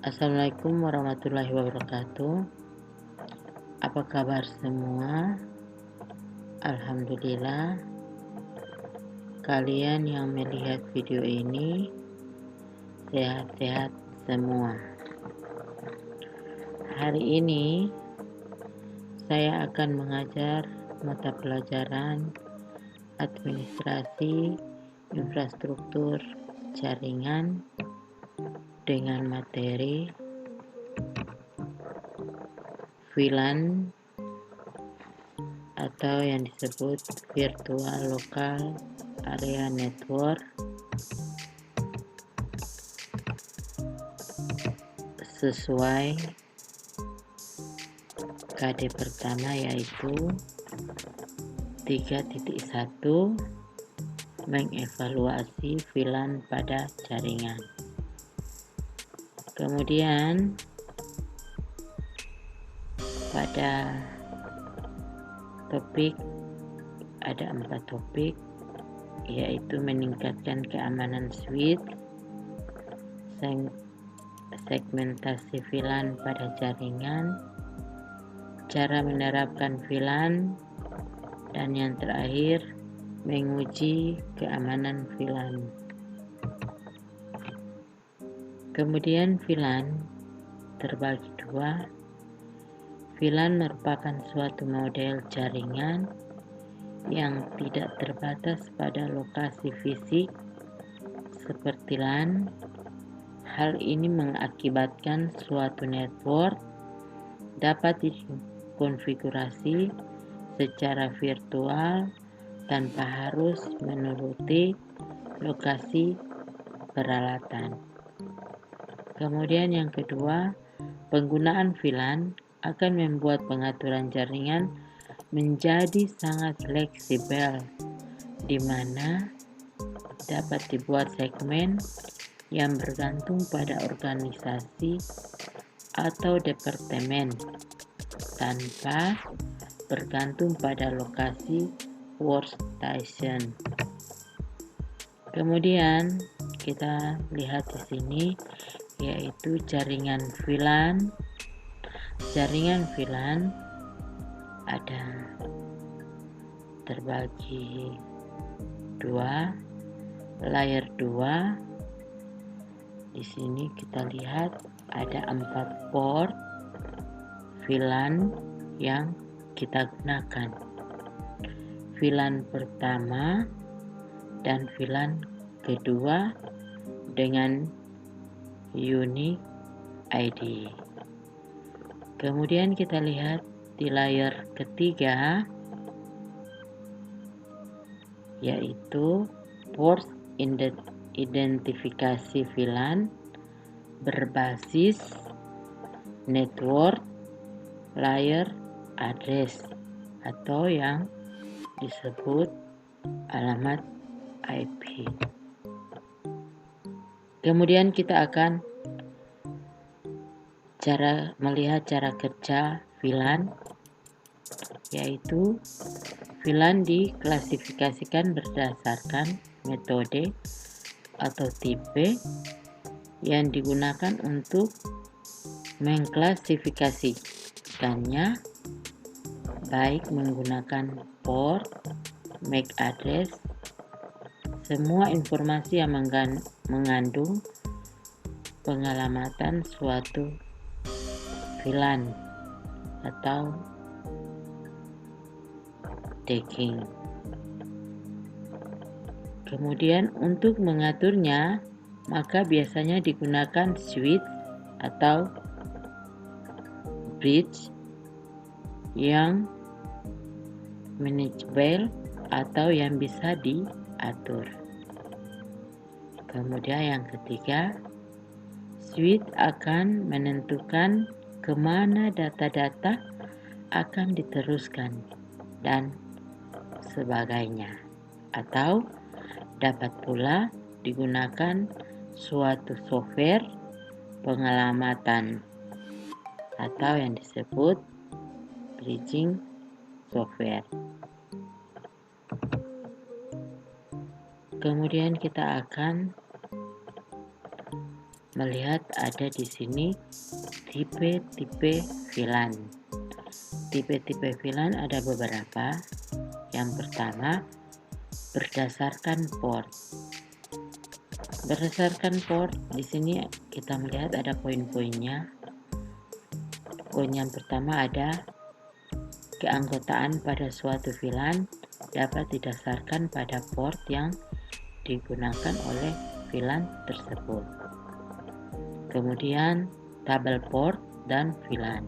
Assalamualaikum warahmatullahi wabarakatuh. Apa kabar semua? Alhamdulillah, kalian yang melihat video ini sehat-sehat semua. Hari ini saya akan mengajar mata pelajaran administrasi infrastruktur jaringan dengan materi VLAN atau yang disebut Virtual Local Area Network sesuai KD pertama, yaitu 3.1 mengevaluasi VLAN pada jaringan. Kemudian pada topik ada 4 topik, yaitu meningkatkan keamanan switch, segmentasi VLAN pada jaringan, cara menerapkan VLAN, dan yang terakhir menguji keamanan VLAN. Kemudian VLAN terbagi dua. VLAN merupakan suatu model jaringan yang tidak terbatas pada lokasi fisik seperti LAN. Hal ini mengakibatkan suatu network dapat dikonfigurasi secara virtual tanpa harus menuruti lokasi peralatan. Kemudian yang kedua, penggunaan VLAN akan membuat pengaturan jaringan menjadi sangat fleksibel, di mana dapat dibuat segmen yang bergantung pada organisasi atau departemen tanpa bergantung pada lokasi workstation. Kemudian kita lihat di sini, yaitu jaringan VLAN. Jaringan VLAN ada terbagi dua, layer 2. Di sini kita lihat ada 4 port VLAN yang kita gunakan. VLAN pertama dan VLAN kedua dengan unique ID. Kemudian kita lihat di layer ketiga, yaitu port identifikasi VLAN berbasis network layer address atau yang disebut alamat IP. Kemudian kita akan melihat cara kerja VLAN, yaitu VLAN diklasifikasikan berdasarkan metode atau tipe yang digunakan untuk mengklasifikasikannya, baik menggunakan port, MAC address, semua informasi yang mengandung pengalamatan suatu VLAN atau tagging. Kemudian untuk mengaturnya, maka biasanya digunakan switch atau bridge yang manageable atau yang bisa diatur. Kemudian yang ketiga, switch akan menentukan kemana data-data akan diteruskan dan sebagainya, atau dapat pula digunakan suatu software pengalamatan atau yang disebut bridging software. Kemudian kita akan melihat ada di sini tipe-tipe VLAN. Tipe-tipe VLAN ada beberapa. Yang pertama, berdasarkan port. Berdasarkan port, di sini kita melihat ada poin-poinnya. Poin yang pertama ada keanggotaan pada suatu VLAN dapat didasarkan pada port yang digunakan oleh VLAN tersebut. Kemudian tabel port dan VLAN.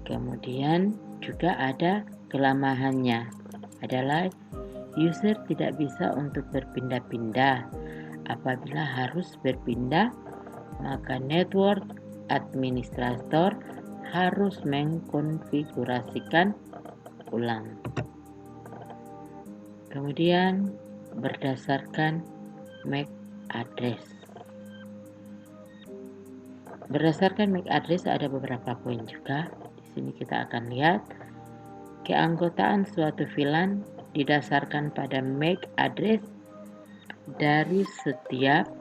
Kemudian juga ada kelemahannya adalah user tidak bisa untuk berpindah-pindah. Apabila harus berpindah, maka network administrator harus mengkonfigurasikan ulang. Kemudian berdasarkan MAC address. Berdasarkan MAC address ada beberapa poin juga. Di sini kita akan lihat keanggotaan suatu VLAN didasarkan pada MAC address dari setiap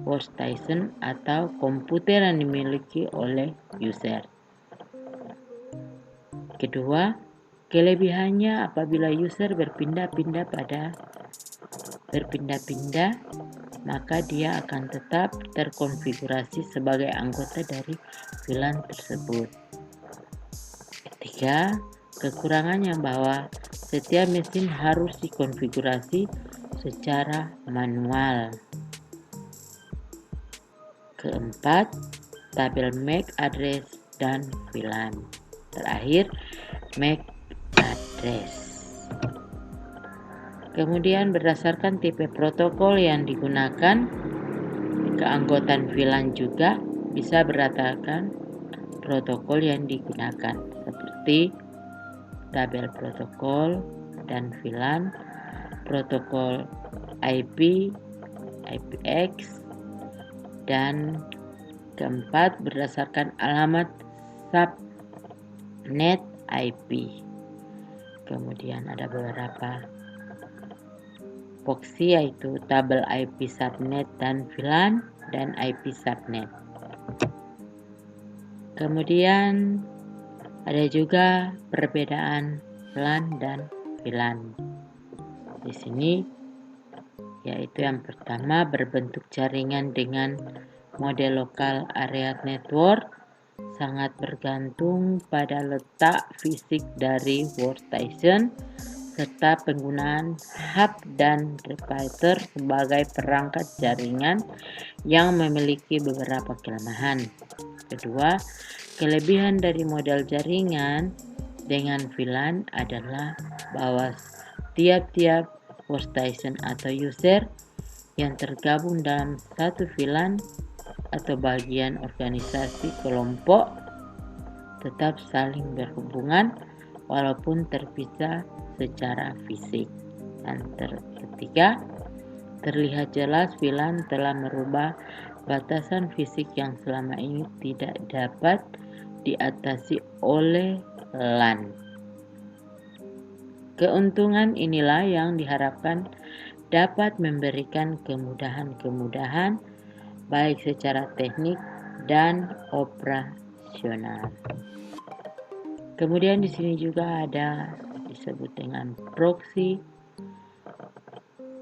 workstation atau komputer yang dimiliki oleh user. Kedua, kelebihannya apabila user berpindah-pindah, maka dia akan tetap terkonfigurasi sebagai anggota dari VLAN tersebut. Ketiga, kekurangannya bahwa setiap mesin harus dikonfigurasi secara manual. Keempat, tabel MAC address dan VLAN. Terakhir, MAC address. Kemudian berdasarkan tipe protokol yang digunakan, keanggotaan VLAN juga bisa berdasarkan protokol yang digunakan, seperti tabel protokol dan VLAN, protokol IP, IPX, dan keempat berdasarkan alamat subnet IP. Kemudian ada beberapa proxy, yaitu tabel IP subnet dan VLAN dan IP subnet. Kemudian ada juga perbedaan LAN dan VLAN. Di sini yaitu yang pertama, berbentuk jaringan dengan model lokal area network sangat bergantung pada letak fisik dari workstation serta penggunaan hub dan repeater sebagai perangkat jaringan yang memiliki beberapa kelemahan. Kedua, kelebihan dari model jaringan dengan VLAN adalah bahwa tiap-tiap workstation atau user yang tergabung dalam satu VLAN atau bagian organisasi kelompok tetap saling berhubungan walaupun terpisah secara fisik. Dan ketiga, terlihat jelas VLAN telah merubah batasan fisik yang selama ini tidak dapat diatasi oleh LAN. Keuntungan inilah yang diharapkan dapat memberikan kemudahan-kemudahan baik secara teknik dan operasional. Kemudian di sini juga ada disebut dengan proxy.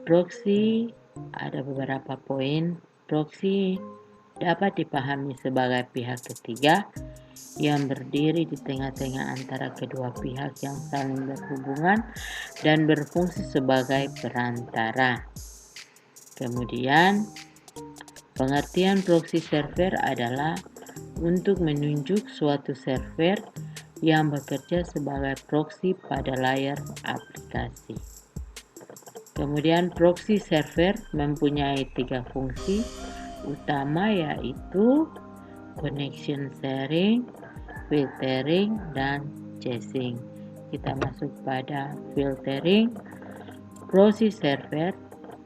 Proxy ada beberapa poin. Proxy dapat dipahami sebagai pihak ketiga yang berdiri di tengah-tengah antara kedua pihak yang saling berhubungan dan berfungsi sebagai perantara. Kemudian, pengertian proxy server adalah untuk menunjuk suatu server yang bekerja sebagai proxy pada layar aplikasi. Kemudian, proxy server mempunyai 3 fungsi utama, yaitu connection sharing, filtering, dan chasing. Kita masuk pada filtering. Proxy server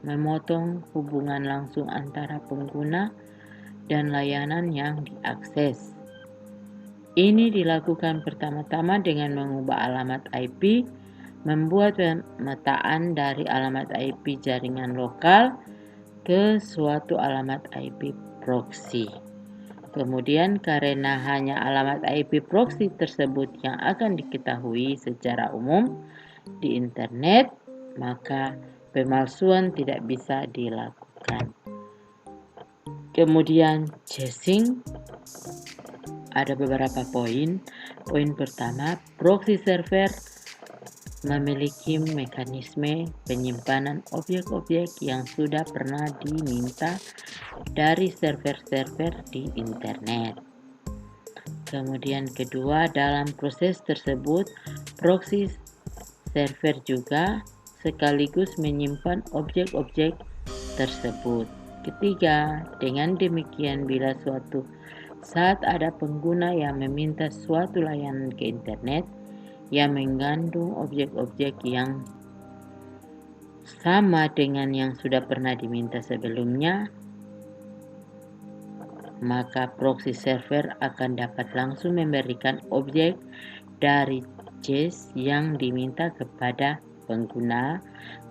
memotong hubungan langsung antara pengguna dan layanan yang diakses. Ini dilakukan pertama-tama dengan mengubah alamat IP, membuat pemetaan dari alamat IP jaringan lokal ke suatu alamat IP proxy. Kemudian karena hanya alamat IP proxy tersebut yang akan diketahui secara umum di internet, maka pemalsuan tidak bisa dilakukan. Kemudian chasing, ada beberapa poin. Poin pertama, proxy server memiliki mekanisme penyimpanan objek-objek yang sudah pernah diminta dari server-server di internet. Kemudian kedua, dalam proses tersebut, proxy server juga sekaligus menyimpan objek-objek tersebut. Ketiga, dengan demikian bila suatu saat ada pengguna yang meminta suatu layanan ke internet yang mengandung objek-objek yang sama dengan yang sudah pernah diminta sebelumnya, maka proxy server akan dapat langsung memberikan objek dari JAWS yang diminta kepada pengguna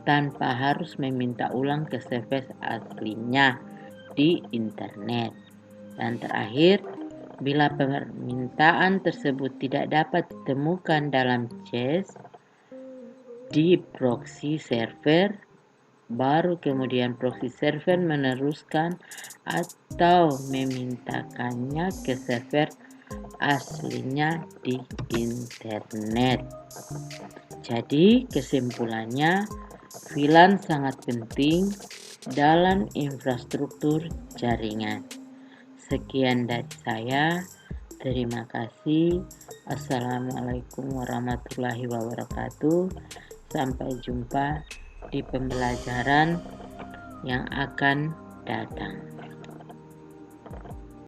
tanpa harus meminta ulang ke server aslinya di internet. Dan terakhir, bila permintaan tersebut tidak dapat ditemukan dalam JAWS di proxy server, baru kemudian proxy server meneruskan atau memintakannya ke server aslinya di internet. Jadi kesimpulannya, VLAN sangat penting dalam infrastruktur jaringan. Sekian dari saya. Terima kasih. Assalamualaikum warahmatullahi wabarakatuh. Sampai jumpa di pembelajaran yang akan datang.